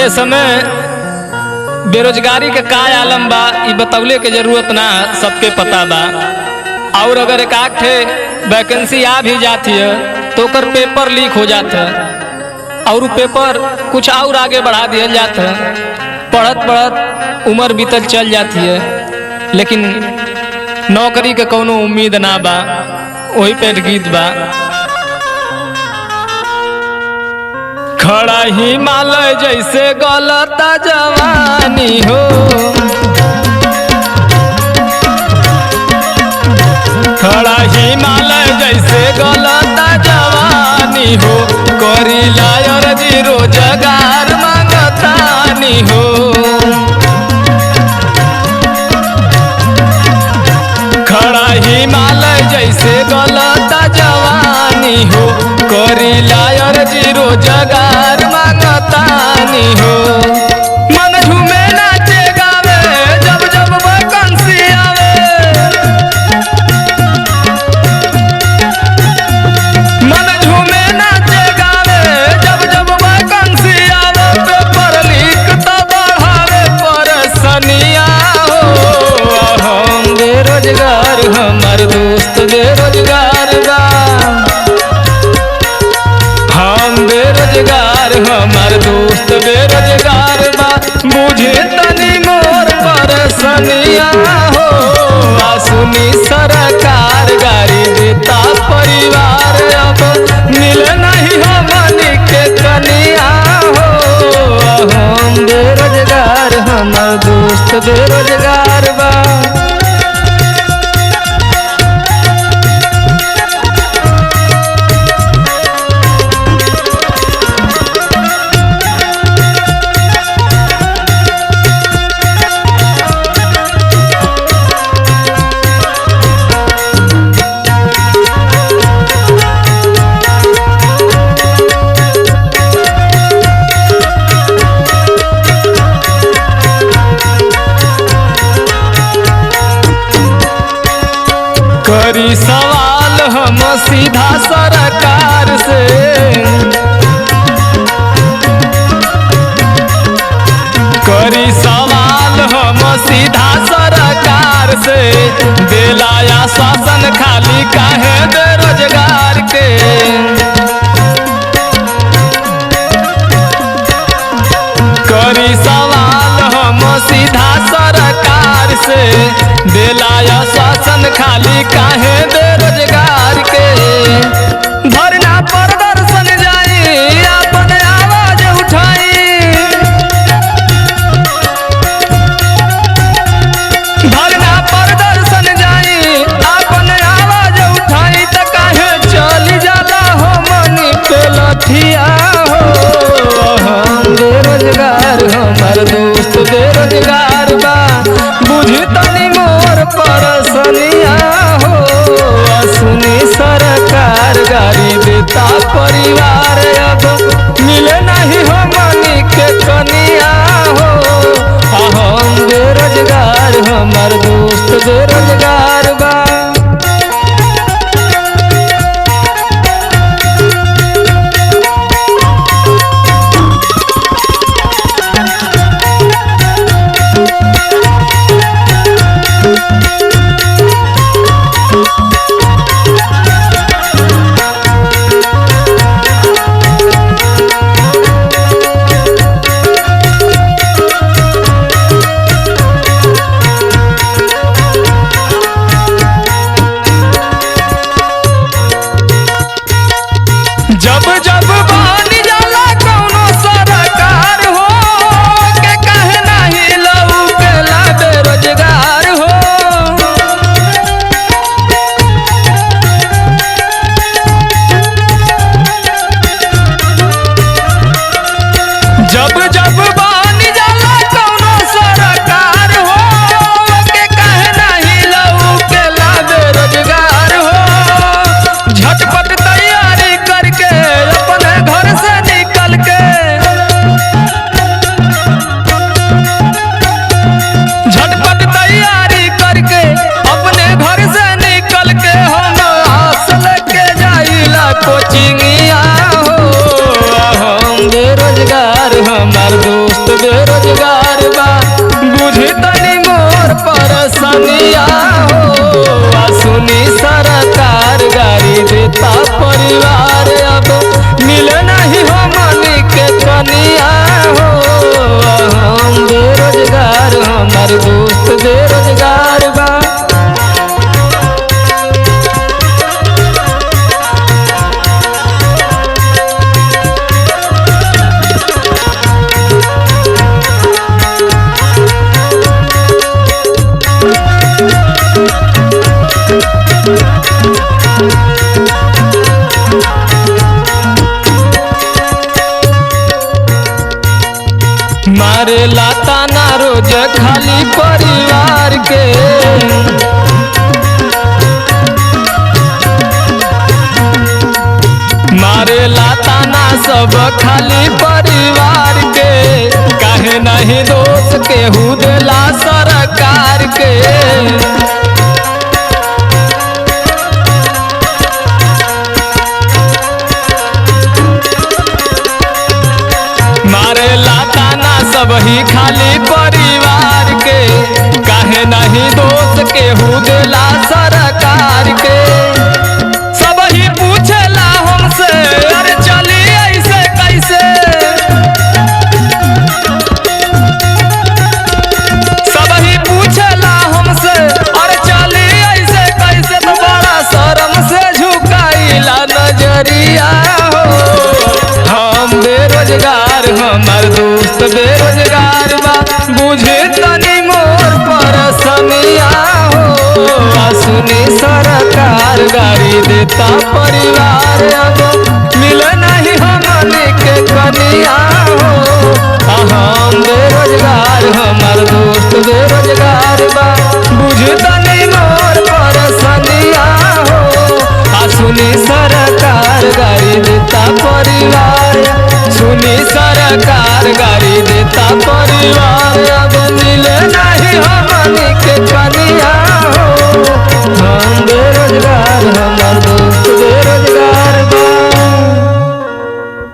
ए समय बेरोजगारी के का आलम बा ई बतौले के जरूरत ना, सबके पता बा। और अगर एक आठ वैकेंसी आ भी जाती है तो ओकर पेपर लीक हो जाता है और पेपर कुछ और आगे बढ़ा दिया जाता है। पढ़त पढ़त उम्र बीतत चल जाती है, लेकिन नौकरी के कोनो उम्मीद ना बा। वही पे गीत बा, खड़ा हिमालय जैसे गलता जवानी हो, खड़ा हिमालय जैसे गलता जवानी हो, करी लायर जी रोजगार मांगतानी हो। खड़ा हिमालय जैसे गलता जवानी हो, करी लायर जी रोजगार मांगतानी हो। मन झूमे नाचे गावे जब जब वैकेंसी आवे, मन झूमे नाचे गावे जब जब वैकेंसी आवे। पेपर लीक तो बढ़ावे परेशानियां हो। हम बेरोजगार, हमार दोस्त बेरोजगार बा। हम बेरोजगार, हमार दोस्त बेरोजगार बा। बुझे तनी मोर परेशानियां हो। सुनी सरकार गाड़ी देता परिवार, अब मिले नहीं हमनी के कनिया हो। हम बेरोजगार, हमार दोस्त बेरोजगार बा। करी सवाल हम सीधा सरकार से, करी सवाल हम सीधा सरकार से। दिलाया शासन खाली काहे बेरोजगार के, करी सवाल हम सीधा सरकार से। दिलाया शासन खाली काहे बेरोजगार के। धरना प्रदर्शन जाई अपन आवाज उठाई, धरना प्रदर्शन जाई अपन आवाज उठाई। त काहे चली जाला हो मनी पे लठिया हो। हम बेरोजगार, हमार दोस्त बेरोजगार बा। बुझी तनी मोर परेशानिया हो। सुनी सरकार गाड़ी देता परिवार, अब मिले नहीं हमनी के कनिया हो। हम बेरोजगार, हमार दोस्त बेरोजगार बा। जब जब बन जाला कौनो सरकार हो, के काहे नाही लौकेला बेरोजगार हो। जब जब बन जाला कौनो सरकार हो, के काहे नाही लौकेला बेरोजगार हो। झटपट तैयारी करके अपन मारे लाता ना रोज खाली परिवार के। मारे लाता ना सब खाली परिवार के, काहे नहीं दोष केहू देला सरकार के। मारे लाता ना सब ही खाली परिवार के, काहे नहीं दोष केहू देला सरकार के। सब ही पूछेला हमसे अरे चली ऐसे कैसे, सब ही पूछेला हमसे अरे चली ऐसे कैसे, तो बड़ा शर्म से झुकाइला नजरिया हो। हम बेरोजगार हमार दोस्त बेरोजगार बा, बुझे तनी मोर परसनिया हो। सुनी सरकार गाड़ी देता परिवार, अब मिले नहीं हमने के कनिया हो।